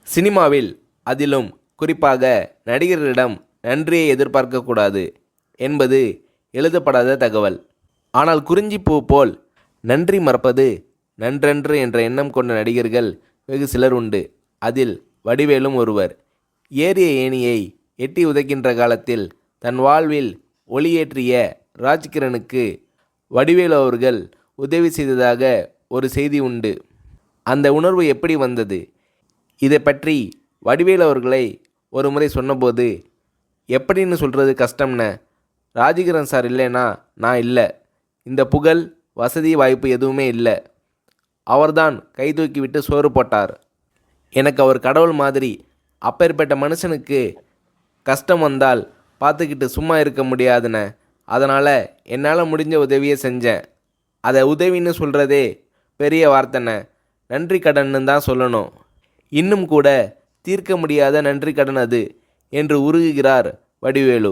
சினிமாவில், அதிலும் குறிப்பாக நடிகர்களிடம் நன்றியை எதிர்பார்க்கக்கூடாது என்பது எழுதப்படாத தகவல். ஆனால் குறிஞ்சிப்பூ போல் நன்றி மறப்பது நன்றன்று என்ற எண்ணம் கொண்ட நடிகர்கள் வெகு சிலர் உண்டு. அதில் வடிவேலும் ஒருவர். ஏறிய ஏணியை எட்டி உதைக்கின்ற காலத்தில் தன் வாழ்வில் ஒளியேற்றிய ராஜ்கிரனுக்கு வடிவேலு அவர்கள் உதவி செய்ததாக ஒரு செய்தி உண்டு. அந்த உணர்வு எப்படி வந்தது? இதை பற்றி வடிவேலு அவர்களை ஒரு முறை சொன்னபோது, எப்படின்னு சொல்கிறது கஷ்டம்ன, ராஜகிரண் சார் இல்லைனா நான் இல்லை, இந்த புகழ் வசதி வாய்ப்பு எதுவுமே இல்லை, அவர்தான் கை தூக்கி விட்டு சோறு போட்டார், எனக்கு அவர் கடவுள் மாதிரி, அப்பேற்பட்ட மனுஷனுக்கு கஷ்டம் வந்தால் பார்த்துக்கிட்டு சும்மா இருக்க முடியாதுண்ணே, அதனால் என்னால் முடிஞ்ச உதவியை செஞ்சேன், அதை உதவின்னு சொல்கிறதே பெரிய வார்த்தைண்ணே, நன்றி கடன்னு தான் சொல்லணும், இன்னும் கூட தீர்க்க முடியாத நன்றி கடன் அது என்று உருகுகிறார் வடிவேலு.